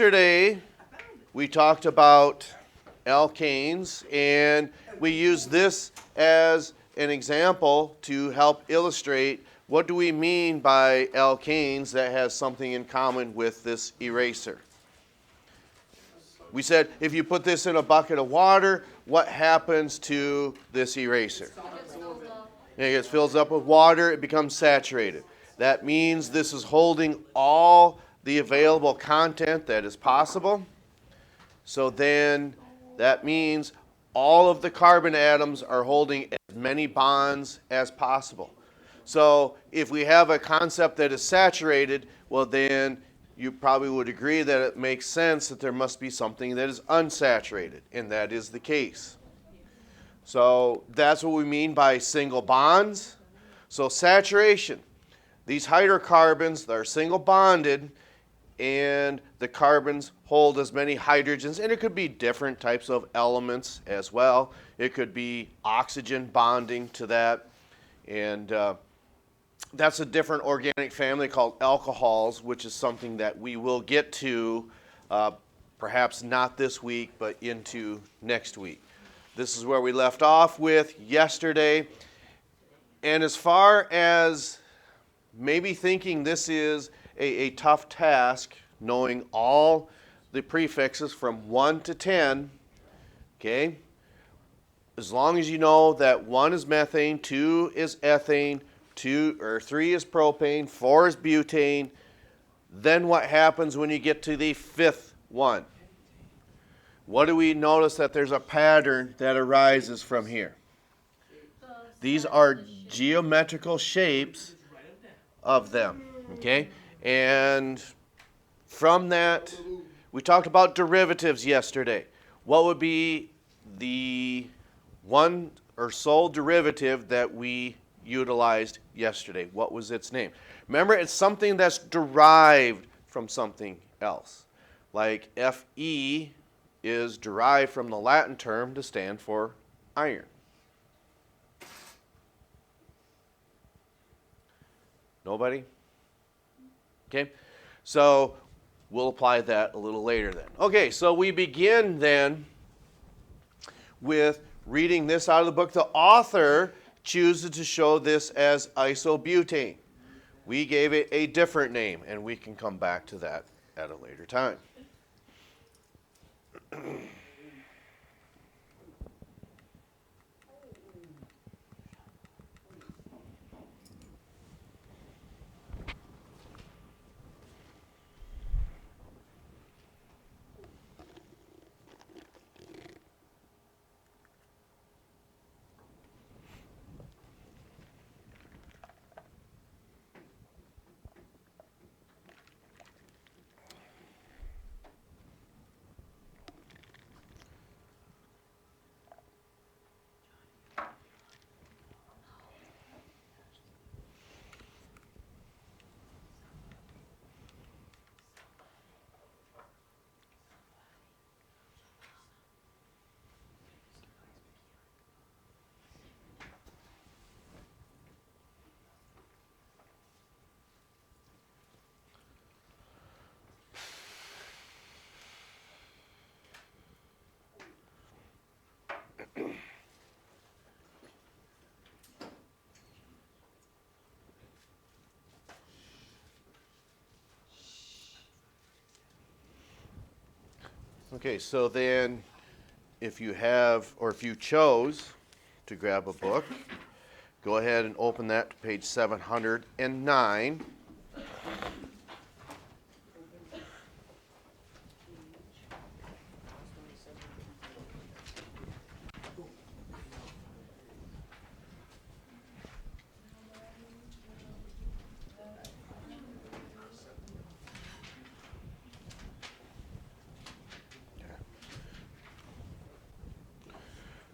yesterday, we talked about alkanes, and we used this as an example to help illustrate what do we mean by alkanes that has something in common with this eraser. We said if you put this in a bucket of water, what happens to this eraser? It gets filled up with water, it becomes saturated. That means this is holding all the available content that is possible. So then that means all of the carbon atoms are holding as many bonds as possible. So if we have a concept that is saturated, well then you probably would agree that it makes sense that there must be something that is unsaturated, and that is the case. So that's what we mean by single bonds. So saturation, these hydrocarbons that are single bonded, and the carbons hold as many hydrogens, and it could be different types of elements as well. It could be oxygen bonding to that, and that's a different organic family called alcohols, which is something that we will get to, perhaps not this week, but into next week. This is where we left off with yesterday. And as far as maybe thinking this is a tough task, knowing all the prefixes from 1 to 10, okay, as long as you know that 1 is methane, 2 is ethane, 3 is propane, 4 is butane, then what happens when you get to the 5th one? What do we notice that there's a pattern that arises from here? These are geometrical shapes of them, okay? And from that, we talked about derivatives yesterday. What would be the one or sole derivative that we utilized yesterday? What was its name? Remember, it's something that's derived from something else. Like Fe is derived from the Latin term to stand for iron. Nobody? Okay, so we'll apply that a little later then. Okay, so we begin then with reading this out of the book. The author chooses to show this as isobutane. We gave it a different name, and we can come back to that at a later time. Okay, so then if you have, or if you chose to grab a book, go ahead and open that to page 709.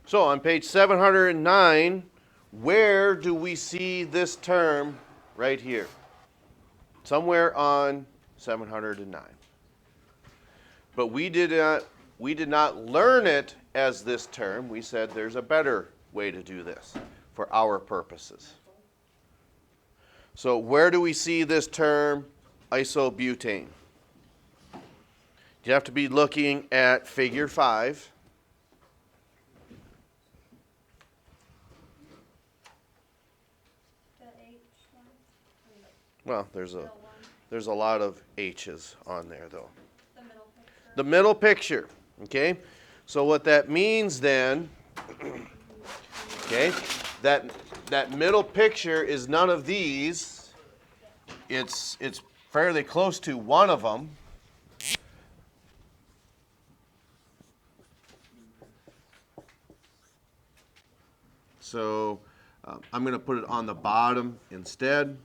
So on page 709, where do we see this term right here? Somewhere on 709. But we did not learn it as this term. We said there's a better way to do this for our purposes. So where do we see this term isobutane? You have to be looking at figure 5. The H one? Well, there's a lot of H's on there though. The middle picture? The middle picture, okay? So what that means then, okay, that middle picture is none of these. It's fairly close to one of them. So I'm going to put it on the bottom instead.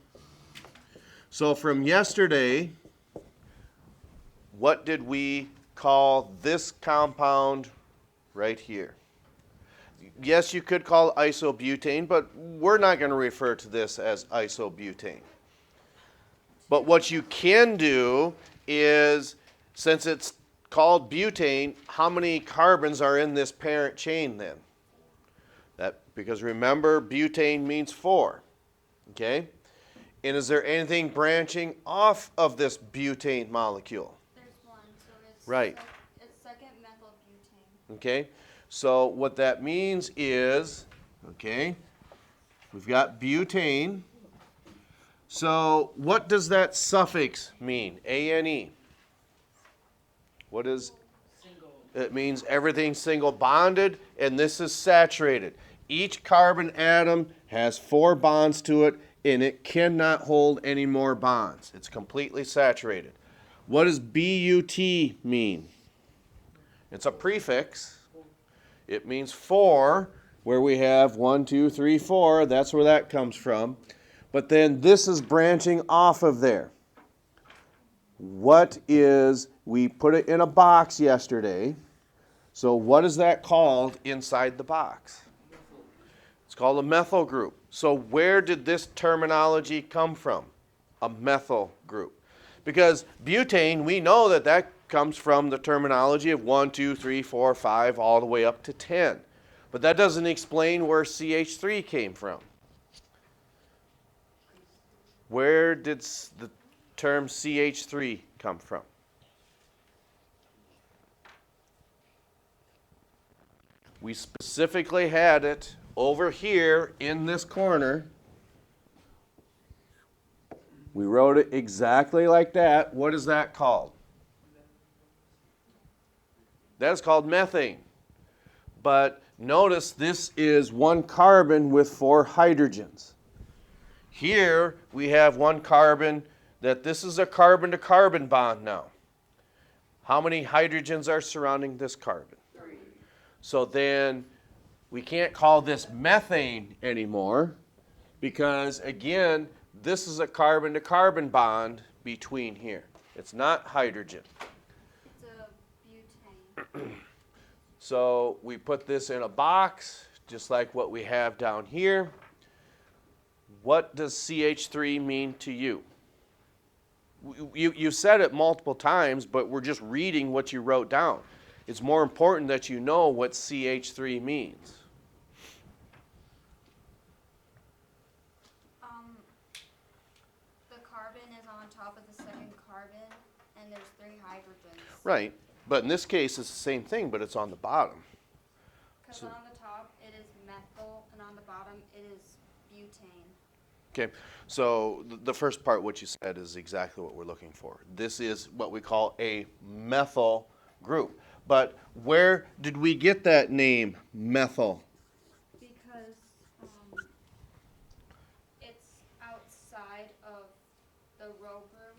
So from yesterday, what did we call this compound right here? Yes, you could call it isobutane, but we're not going to refer to this as isobutane. But what you can do is, since it's called butane, how many carbons are in this parent chain then? Because remember, butane means 4, okay? And is there anything branching off of this butane molecule? There's one, so it's Right. It's second methyl butane. Okay, so what that means is, okay, we've got butane. So what does that suffix mean? ANE. What is? It means everything's single bonded, and this is saturated. Each carbon atom has 4 bonds to it, and it cannot hold any more bonds. It's completely saturated. What does BUT mean? It's a prefix. It means 4, where we have 1, 2, 3, 4. That's where that comes from. But then this is branching off of there. What is, we put it in a box yesterday. So what is that called inside the box? It's called a methyl group. So where did this terminology come from? A methyl group. Because butane, we know that that comes from the terminology of 1, 2, 3, 4, 5, all the way up to 10. But that doesn't explain where CH3 came from. Where did the term CH3 come from? We specifically had it over here in this corner. We wrote it exactly like that. What is that called? That is called methane. But notice this is 1 carbon with 4 hydrogens. Here we have 1 carbon that this is a carbon-to-carbon bond now. How many hydrogens are surrounding this carbon? 3. So then we can't call this methane anymore because, again, this is a carbon-to-carbon bond between here. It's not hydrogen. It's a butane. So we put this in a box, just like what we have down here. What does CH3 mean to you? You said it multiple times, but we're just reading what you wrote down. It's more important that you know what CH3 means. The carbon is on top of the second carbon, and there's 3 hydrogens. Right, but in this case it's the same thing, but it's on the bottom. Because on the top it is methyl, and on the bottom it is butane. Okay, so the first part, what you said, is exactly what we're looking for. This is what we call a methyl group. But where did we get that name, methyl? Because it's outside of the row group.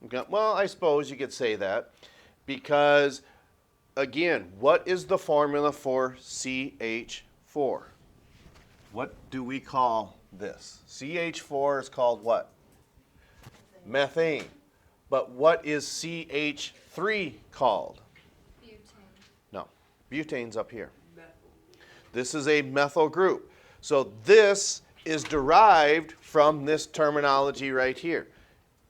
Okay, well, I suppose you could say that. Because, again, what is the formula for CH4? What do we call this? CH4 is called what? Methane. But what is CH3 called? Butane. No, butane's up here. This is a methyl group. So this is derived from this terminology right here.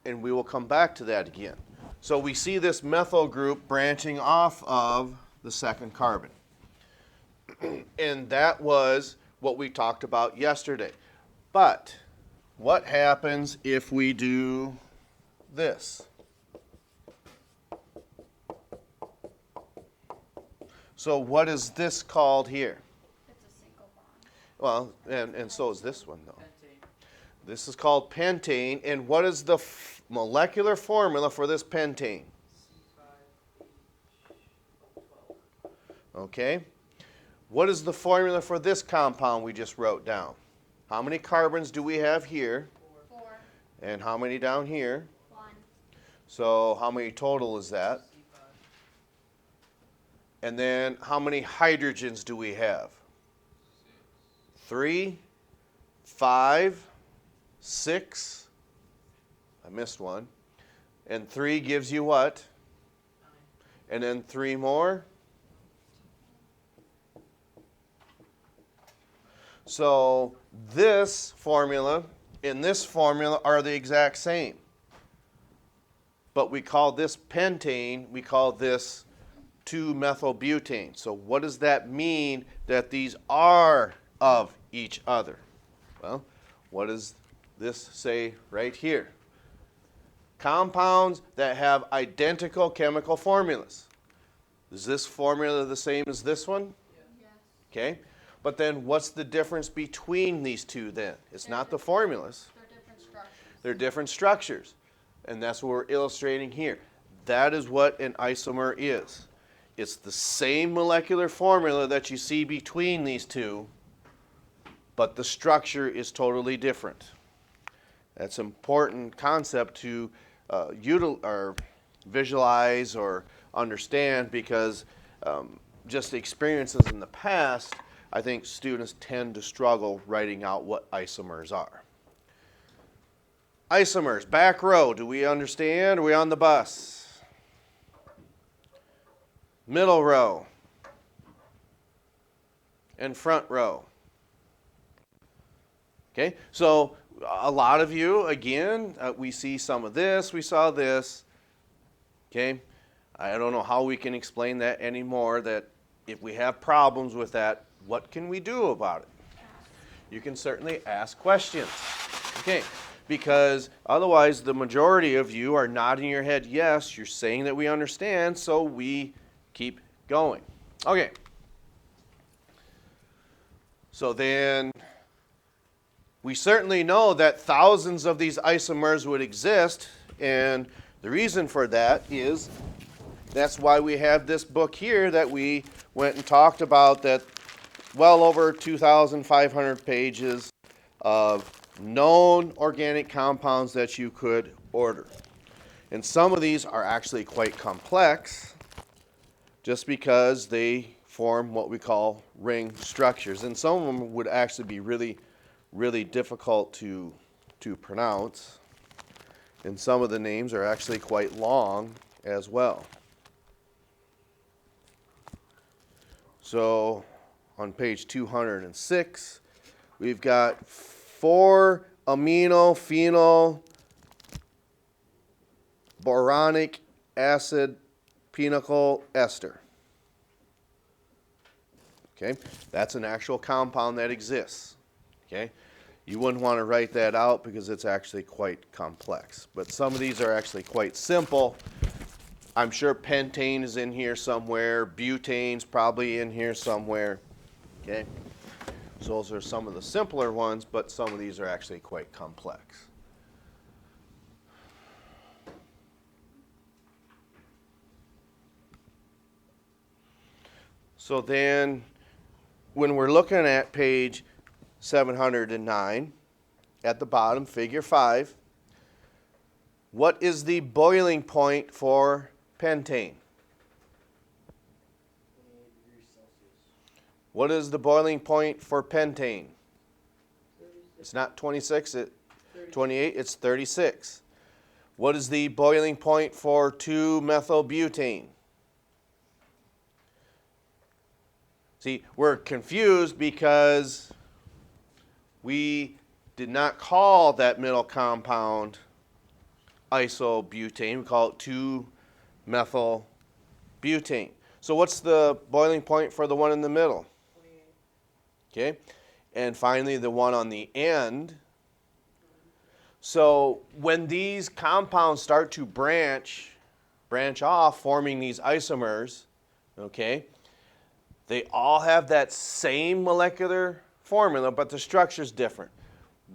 And we will come back to that again. So we see this methyl group branching off of the second carbon. And that was what we talked about yesterday. But what happens if we do this? So what is this called here? It's a single bond. Well, and so is this one, though. This is called pentane. And what is the molecular formula for this pentane? Okay. What is the formula for this compound we just wrote down? How many carbons do we have here? 4. And how many down here? 1. So how many total is that? And then how many hydrogens do we have? 3, 5, 6. I missed one. And 3 gives you what? 9. And then 3 more? So this formula and this formula are the exact same. But we call this pentane, we call this 2-methylbutane. So what does that mean that these are of each other? Well, what does this say right here? Compounds that have identical chemical formulas. Is this formula the same as this one? Yes. Okay. But then what's the difference between these two then? It's not the formulas. They're different structures. They're different structures. And that's what we're illustrating here. That is what an isomer is. It's the same molecular formula that you see between these two, but the structure is totally different. That's an important concept to visualize or understand because just experiences in the past, I think students tend to struggle writing out what isomers are. Isomers, back row, do we understand? Are we on the bus? Middle row and front row. Okay, so a lot of you, again, we see some of this, we saw this. Okay, I don't know how we can explain that anymore, that if we have problems with that, what can we do about it? You can certainly ask questions. Okay, because otherwise the majority of you are nodding your head yes, you're saying that we understand, so we keep going. Okay. So then we certainly know that thousands of these isomers would exist, and the reason for that is that's why we have this book here that we went and talked about, that well over 2,500 pages of known organic compounds that you could order. And some of these are actually quite complex just because they form what we call ring structures. And some of them would actually be really, really difficult to pronounce. And some of the names are actually quite long as well. So on page 206, we've got 4-amino-phenyl boronic acid pinacyl ester. Okay, that's an actual compound that exists. Okay, you wouldn't want to write that out because it's actually quite complex. But some of these are actually quite simple. I'm sure pentane is in here somewhere. Butane's probably in here somewhere. Okay, so those are some of the simpler ones, but some of these are actually quite complex. So then, when we're looking at page 709, at the bottom, figure 5, what is the boiling point for pentane? What is the boiling point for pentane? It's not 26, 28, it's 36. What is the boiling point for 2-methylbutane? See, we're confused because we did not call that middle compound isobutane. We call it 2-methylbutane. So what's the boiling point for the one in the middle? 28. Okay. And finally, the one on the end. So when these compounds start to branch off, forming these isomers, okay, They all have that same molecular formula, but the structure is different.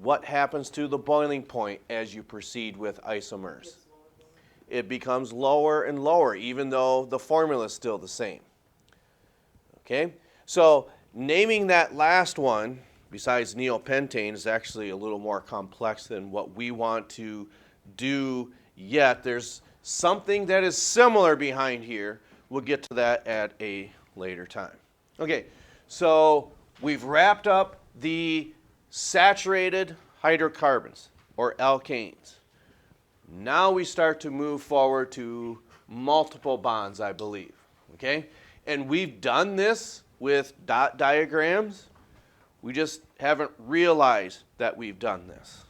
What happens to the boiling point as you proceed with isomers? It becomes lower and lower, even though the formula is still the same. Okay? So naming that last one, besides neopentane, is actually a little more complex than what we want to do yet. There's something that is similar behind here. We'll get to that at a later time. Okay, so we've wrapped up the saturated hydrocarbons, or alkanes. Now we start to move forward to multiple bonds, I believe. Okay? And we've done this with dot diagrams. We just haven't realized that we've done this.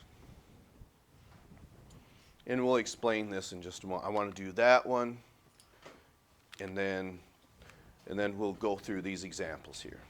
And we'll explain this in just a moment. I want to do that one, and then we'll go through these examples here.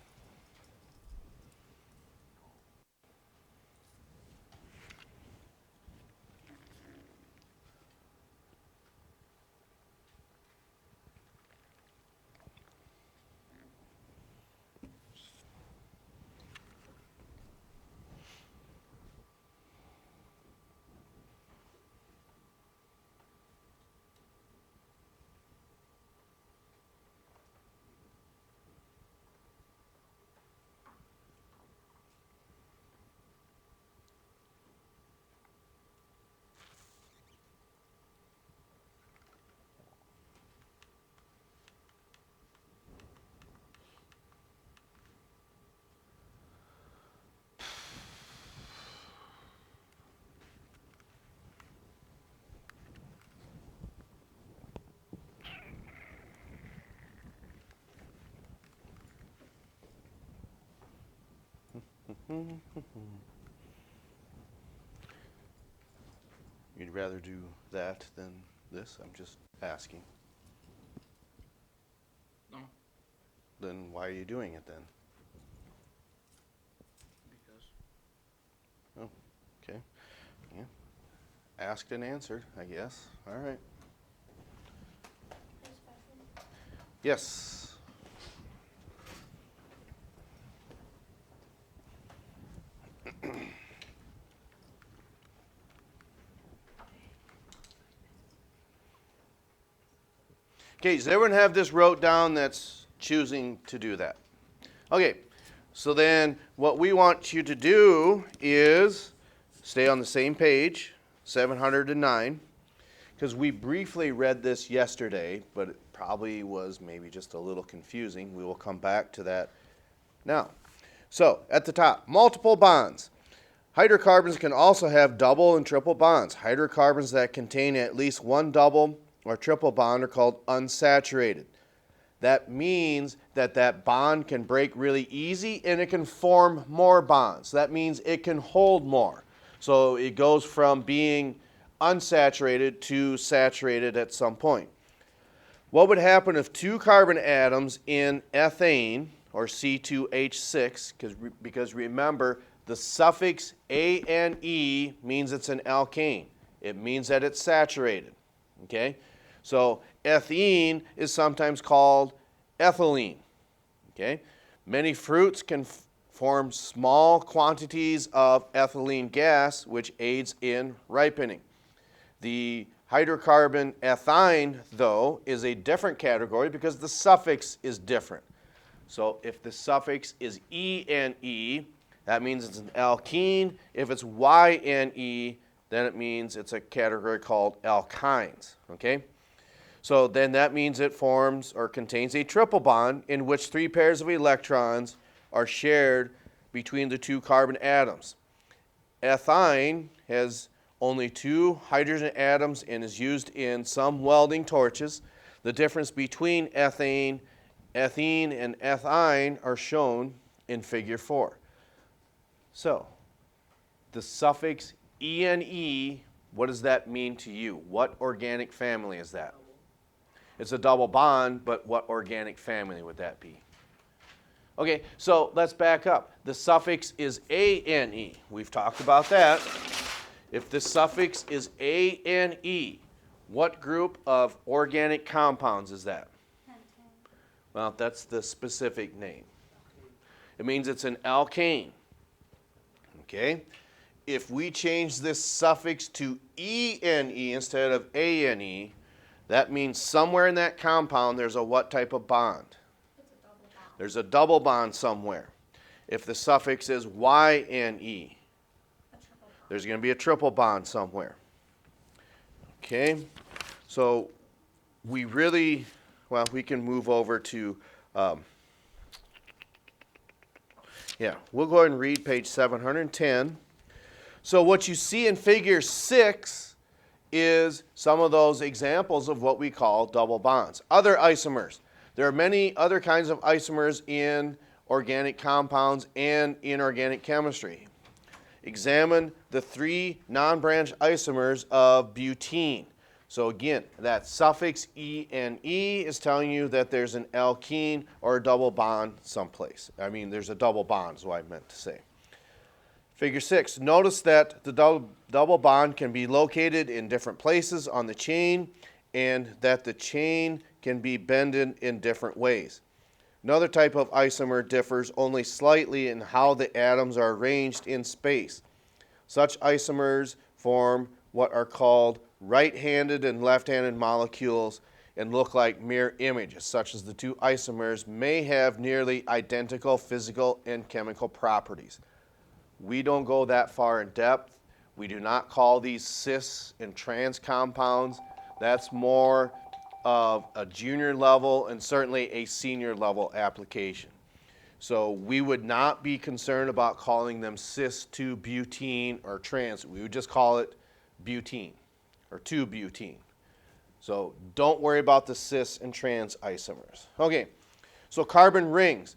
You'd rather do that than this? I'm just asking. No. Then why are you doing it then? Because. Oh, okay. Yeah. Asked and answered, I guess. All right. Yes. Okay, does everyone have this wrote down that's choosing to do that? Okay, so then what we want you to do is stay on the same page, 709, because we briefly read this yesterday, but it probably was maybe just a little confusing. We will come back to that now. So, at the top, multiple bonds. Hydrocarbons can also have double and triple bonds. Hydrocarbons that contain at least one double or triple bond are called unsaturated. That means that that bond can break really easy and it can form more bonds. That means it can hold more. So it goes from being unsaturated to saturated at some point. What would happen if two carbon atoms in ethane, or C2H6, because remember, the suffix ane means it's an alkane. It means that it's saturated. Okay? So ethene is sometimes called ethylene. Okay? Many fruits can form small quantities of ethylene gas, which aids in ripening. The hydrocarbon ethyne, though, is a different category because the suffix is different. So if the suffix is ene, that means it's an alkene. If it's yne, then it means it's a category called alkynes. Okay? So then that means it forms or contains a triple bond in which 3 pairs of electrons are shared between the 2 carbon atoms. Ethyne has only 2 hydrogen atoms and is used in some welding torches. The difference between ethene and ethyne are shown in figure 4. So, the suffix ene, what does that mean to you? What organic family is that? It's a double bond, but what organic family would that be? Okay, so let's back up. The suffix is ane. We've talked about that. If the suffix is ane, what group of organic compounds is that? Well, that's the specific name. It means it's an alkane. Okay? If we change this suffix to ene instead of ane, that means somewhere in that compound there's a what type of bond? It's a double bond. There's a double bond somewhere. If the suffix is yne, A triple bond. there's going to be a triple bond somewhere. Okay? So we really, well, we can move over to, we'll go ahead and read page 710. So what you see in figure 6 is some of those examples of what we call double bonds. Other isomers. There are many other kinds of isomers in organic compounds and in organic chemistry. Examine the 3 non-branch isomers of butene. So again, that suffix ene is telling you that there's an alkene or a double bond someplace. I mean, there's a double bond is what I meant to say. Figure 6, notice that the double bond can be located in different places on the chain and that the chain can be bended in different ways. Another type of isomer differs only slightly in how the atoms are arranged in space. Such isomers form what are called right-handed and left-handed molecules and look like mirror images, such as the two isomers may have nearly identical physical and chemical properties. We don't go that far in depth. We do not call these cis and trans compounds. That's more of a junior level and certainly a senior level application. So we would not be concerned about calling them cis-2-butene or trans. We would just call it butene or 2-butene. So don't worry about the cis and trans isomers. Okay, so carbon rings.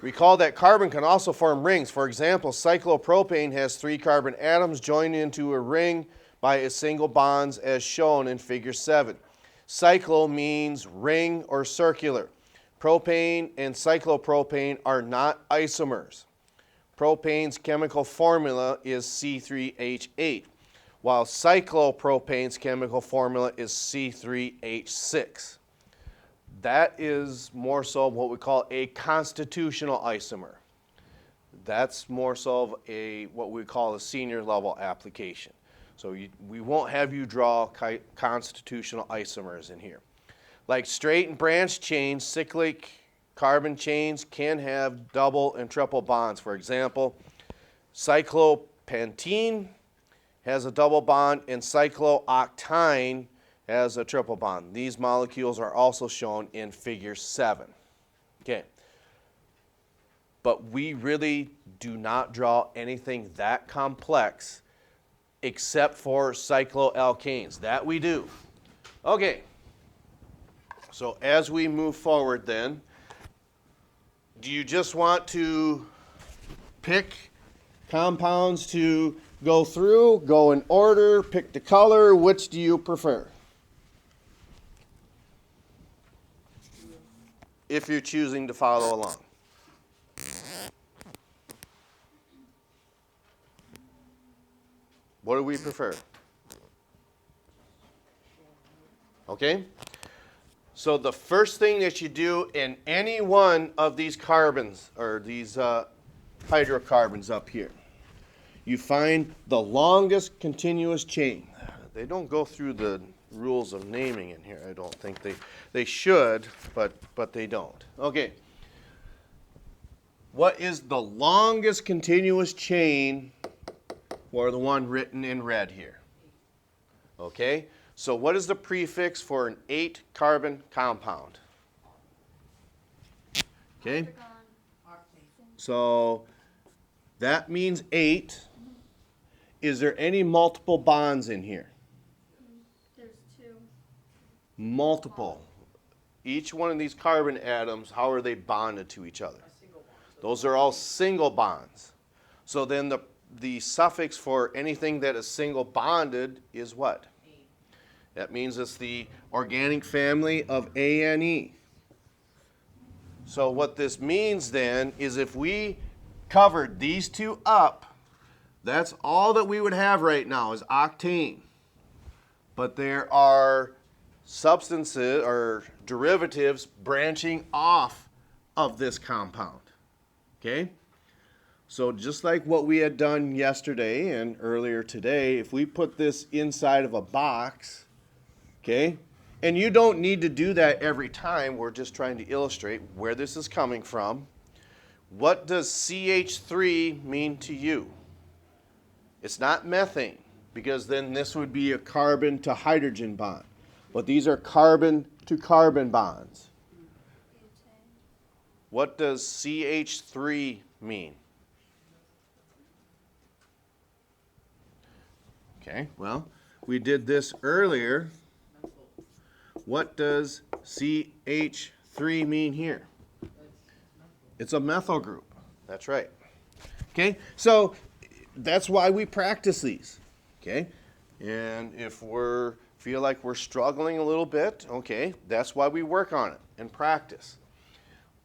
Recall that carbon can also form rings. For example, cyclopropane has 3 carbon atoms joined into a ring by a single bonds as shown in figure 7. Cyclo means ring or circular. Propane and cyclopropane are not isomers. Propane's chemical formula is C3H8, while cyclopropane's chemical formula is C3H6. That is more so what we call a constitutional isomer. That's more so of what we call a senior level application. So we won't have you draw constitutional isomers in here. Like straight and branch chains, cyclic carbon chains can have double and triple bonds. For example, cyclopentene has a double bond and cyclooctane has a triple bond. These molecules are also shown in figure 7. Okay. But we really do not draw anything that complex except for cycloalkanes. That we do. Okay. So as we move forward then, do you just want to pick compounds to go through, go in order, pick the color? Which do you prefer? If you're choosing to follow along. What do we prefer? Okay? So the first thing that you do in any one of these carbons, or these hydrocarbons up here, you find the longest continuous chain. They don't go through the rules of naming in here. I don't think they should, but they don't. Okay. What is the longest continuous chain for the one written in red here? Okay. So what is the prefix for an 8-carbon compound? Okay. So that means 8. Is there any multiple bonds in here? There's 2. Multiple. Each one of these carbon atoms, how are they bonded to each other? Those are all single bonds. So then the suffix for anything that is single bonded is what? That means it's the organic family of ane. So what this means then is if we covered these two up, that's all that we would have right now is octane. But there are substances or derivatives branching off of this compound. Okay? So just like what we had done yesterday and earlier today, if we put this inside of a box, okay, and you don't need to do that every time, we're just trying to illustrate where this is coming from. What does CH3 mean to you? It's not methane, because then this would be a carbon to hydrogen bond. But these are carbon to carbon bonds. What does CH3 mean? Okay, well, we did this earlier. What does CH3 mean here? It's a methyl group. That's right. Okay, so that's why we practice these. Okay, and if we feel like we're struggling a little bit, okay, that's why we work on it and practice.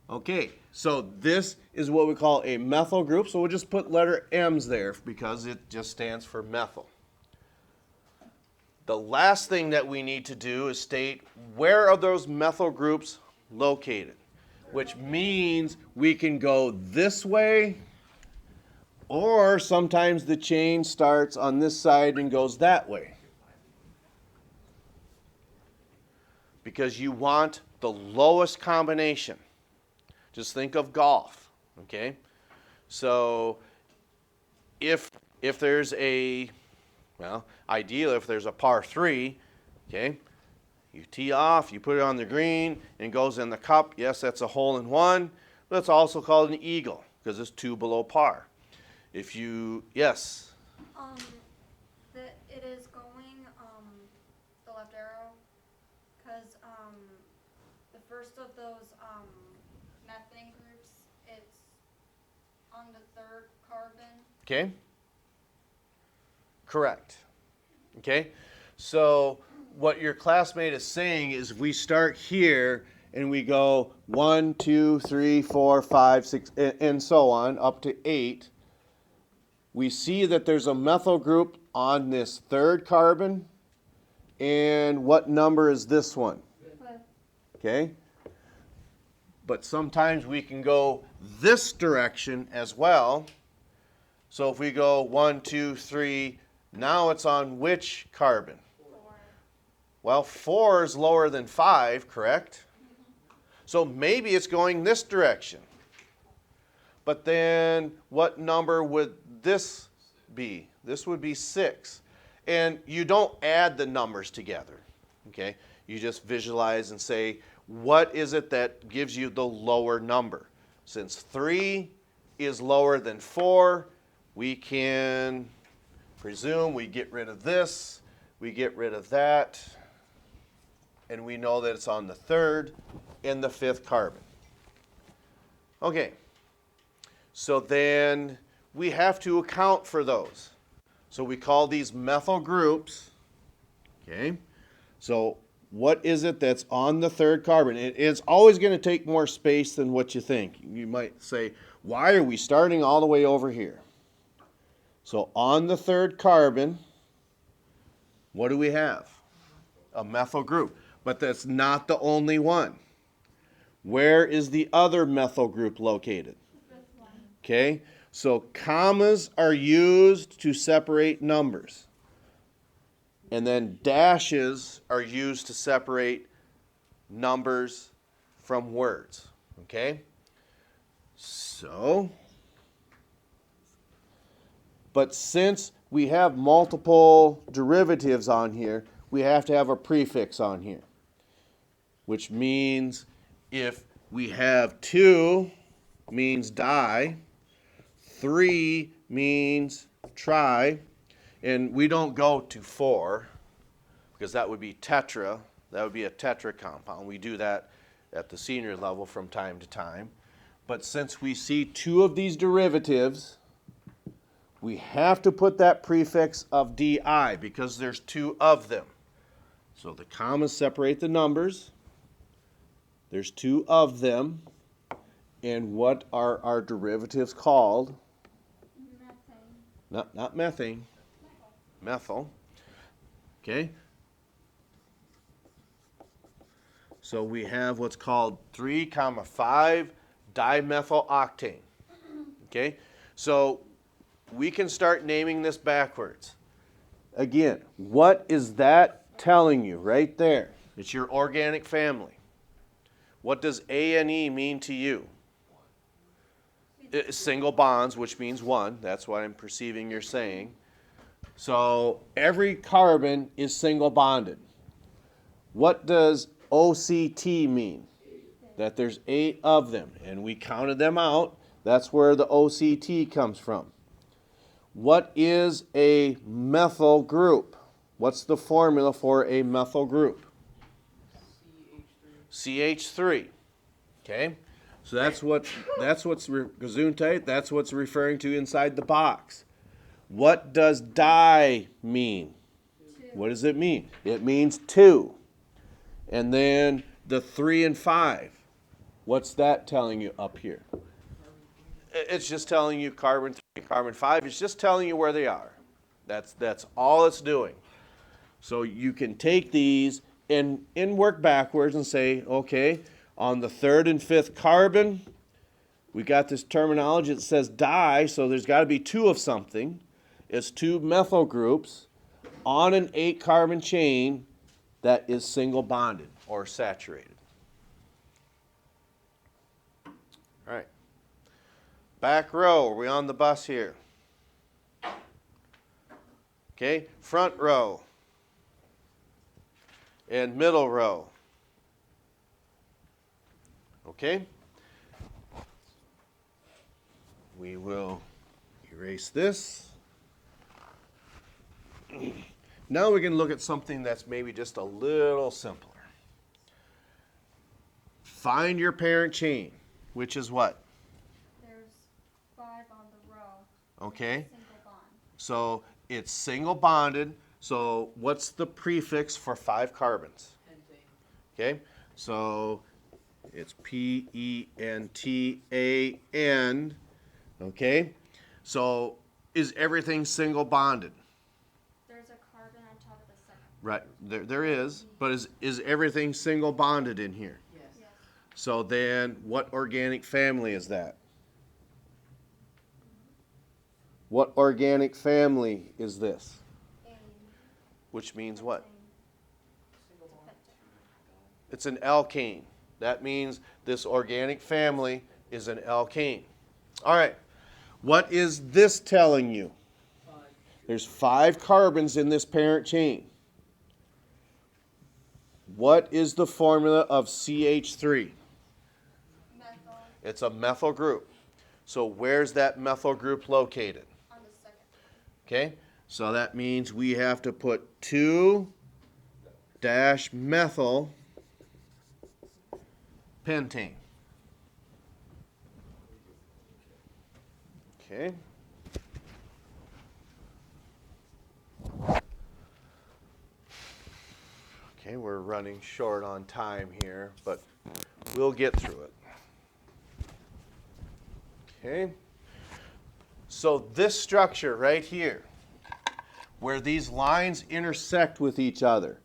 Okay, so this is what we call a methyl group. So we'll just put letter M's there because it just stands for methyl. The last thing that we need to do is state where are those methyl groups located, which means we can go this way, or sometimes the chain starts on this side and goes that way. Because you want the lowest combination. Just think of golf, okay? So if there's a, well, ideally if there's a par 3, okay, you tee off, you put it on the green, and it goes in the cup. Yes, that's a hole in one, but it's also called an eagle because it's 2 below par. If you, yes? It is going, the left arrow, because, the first of those, methane groups, it's on the 3rd carbon. Okay. Correct. Okay. So what your classmate is saying is we start here and we go 1, 2, 3, 4, 5, 6, and so on up to 8. We see that there's a methyl group on this 3rd carbon. And what number is this one? Okay. But sometimes we can go this direction as well. So if we go 1, 2, 3, now it's on which carbon? 4. Well, 4 is lower than 5, correct? So maybe it's going this direction. But then what number would this be? This would be 6. And you don't add the numbers together, okay? You just visualize and say, what is it that gives you the lower number? Since 3 is lower than 4, we can presume we get rid of this, we get rid of that, and we know that it's on the 3rd and the 5th carbon. Okay, so then we have to account for those. So we call these methyl groups, okay? So what is it that's on the 3rd carbon? It's always going to take more space than what you think. You might say, why are we starting all the way over here? So on the 3rd carbon, what do we have? A methyl group. But that's not the only one. Where is the other methyl group located? Okay, so commas are used to separate numbers. And then dashes are used to separate numbers from words. Okay? So, but since we have multiple derivatives on here, we have to have a prefix on here. Which means if we have 2 means die, 3 means try, and we don't go to 4 because that would be tetra. That would be a tetra compound. We do that at the senior level from time to time. But since we see 2 of these derivatives, we have to put that prefix of di because there's 2 of them. So the commas separate the numbers. There's 2 of them. And what are our derivatives called? Methane. Not methane. Methyl. Okay. So we have what's called 3,5 dimethyl octane. Okay, so we can start naming this backwards. Again, what is that telling you right there? It's your organic family. What does ANE mean to you? Single bonds, which means one. That's what I'm perceiving you're saying. So every carbon is single bonded. What does OCT mean? That there's 8 of them, and we counted them out. That's where the OCT comes from. What is a methyl group? What's the formula for a methyl group? CH3. Okay? So that's what's Gesundheit, that's what's referring to inside the box. What does di mean? 2. What does it mean? It means 2. And then the 3 and 5. What's that telling you up here? It's just telling you carbon 3, carbon 5. It's just telling you where they are. That's all it's doing. So you can take these and work backwards and say, okay, on the 3rd and 5th carbon, we got this terminology that says di, so there's got to be 2 of something. It's 2 methyl groups on an 8 carbon chain that is single bonded or saturated. All right. Back row, are we on the bus here? Okay, front row and middle row. Okay? We will erase this. Now we can look at something that's maybe just a little simpler. Find your parent chain, which is what? There's 5 on the row. Okay. Single bond. So it's single bonded. So what's the prefix for 5 carbons? Okay. So it's PENTAN. Okay. So is everything single bonded? There's a carbon on top of the second. Right. There is. But is everything single bonded in here? Yes. So then what organic family is that? What organic family is this? Which means what? It's an alkane. That means this organic family is an alkane. All right. What is this telling you? There's 5 carbons in this parent chain. What is the formula of CH3? Methyl It's a methyl group. So where's that methyl group located? on the second. Okay, so that means we have to put 2-methyl pentane. Okay. Okay, we're running short on time here, but we'll get through it. Okay. So this structure right here, where these lines intersect with each other,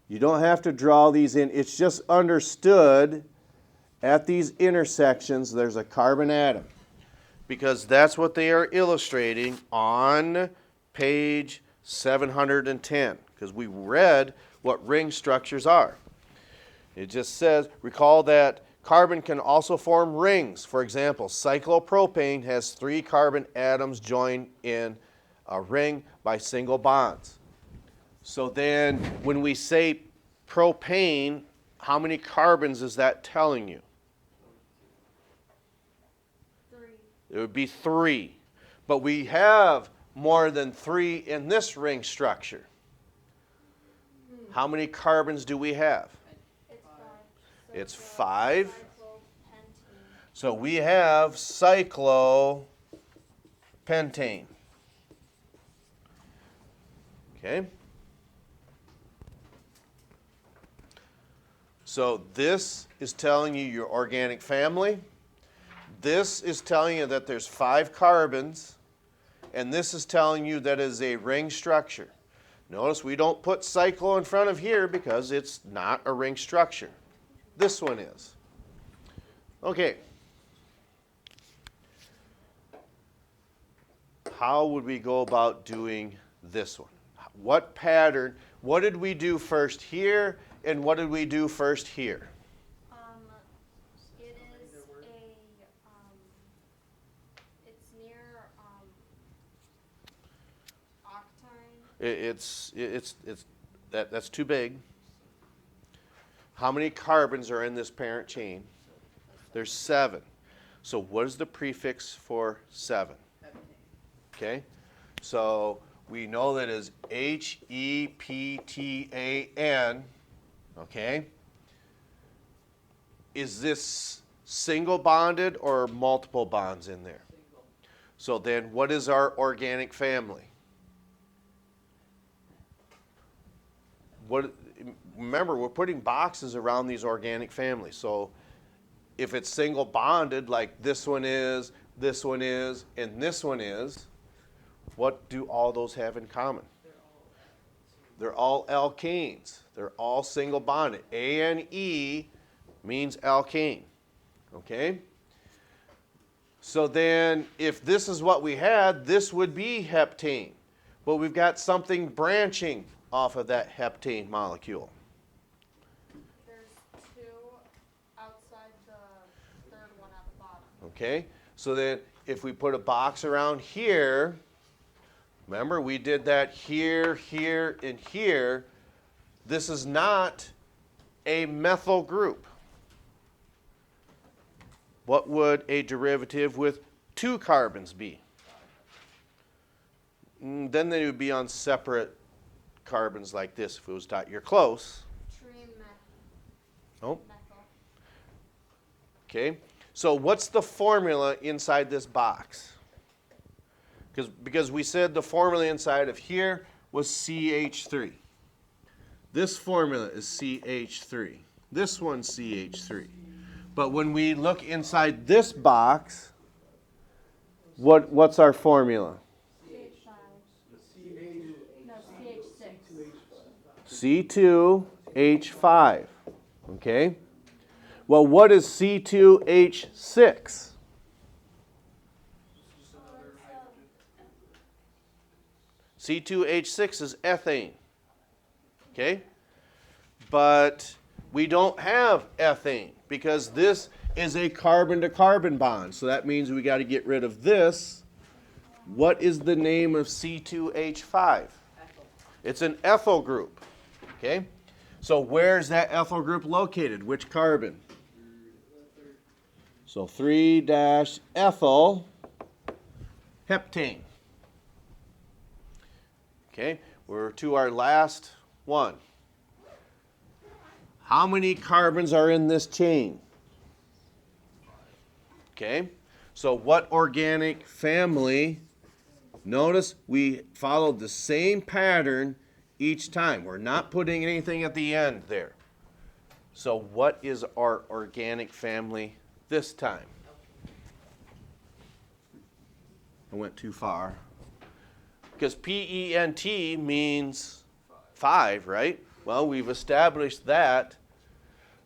you don't have to draw these in. It's just understood at these intersections there's a carbon atom, because that's what they are illustrating on page 710, because we read what ring structures are. It just says, recall that carbon can also form rings. For example, cyclopropane has 3 carbon atoms joined in a ring by single bonds. So then when we say propane, how many carbons is that telling you? 3. It would be 3. But we have more than 3 in this ring structure. How many carbons do we have? It's 5. So It's 5. cyclopentane. So we have cyclopentane. Okay? So this is telling you your organic family. This is telling you that there's 5 carbons. And this is telling you that it is a ring structure. Notice we don't put cyclo in front of here because it's not a ring structure. this one is. Okay. How would we go about doing this one? What pattern, what did we do first here, and what did we do first here? It is it's near, octane. That's too big. How many carbons are in this parent chain? There's 7. So what is the prefix for 7? Okay, so we know that is Heptan. Okay, is this single bonded or multiple bonds in there? So then what is our organic family? Remember, we're putting boxes around these organic families. So if it's single bonded, like this one is, and this one is, what do all those have in common? They're all alkanes. They're all single bonded. ANE means alkane. Okay? So then if this is what we had, this would be heptane. But we've got something branching off of that heptane molecule. There's 2 outside the 3rd one at the bottom. Okay? So then if we put a box around here, remember we did that here, here, and here. This is not a methyl group. What would a derivative with 2 carbons be? Then they would be on separate carbons like this if it was dot. You're close. Oh. Methyl. Okay. So what's the formula inside this box? Because we said the formula inside of here was CH3. This formula is CH3. This one's CH3. But when we look inside this box, what's our formula? C2H5. Okay? Well, what is C2H6? C2H6 is ethane. Okay? But we don't have ethane because this is a carbon-to-carbon bond. So that means we got to get rid of this. What is the name of C2H5? It's an ethyl group. Okay? So where's that ethyl group located? Which carbon? So 3-ethyl heptane. Okay, we're to our last one. How many carbons are in this chain? Okay, so what organic family? Notice we followed the same pattern each time. We're not putting anything at the end there. So what is our organic family this time? I went too far. Because PENT means 5, right? Well, we've established that.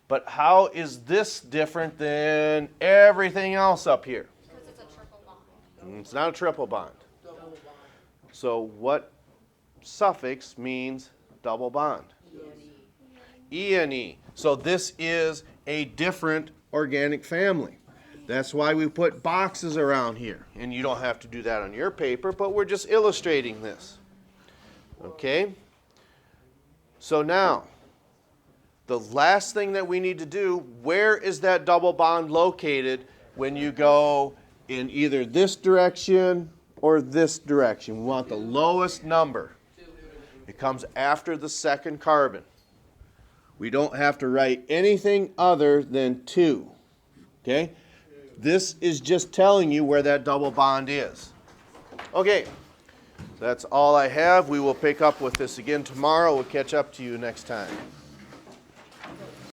But how is this different than everything else up here? Because it's a triple bond. It's not a triple bond. So what suffix means double bond? ENE. So this is a different organic family. That's why we put boxes around here. And you don't have to do that on your paper, but we're just illustrating this. Okay? So now, the last thing that we need to do, where is that double bond located when you go in either this direction or this direction? We want the lowest number. It comes after the second carbon. We don't have to write anything other than 2. Okay? This is just telling you where that double bond is. Okay, that's all I have. We will pick up with this again tomorrow. We'll catch up to you next time.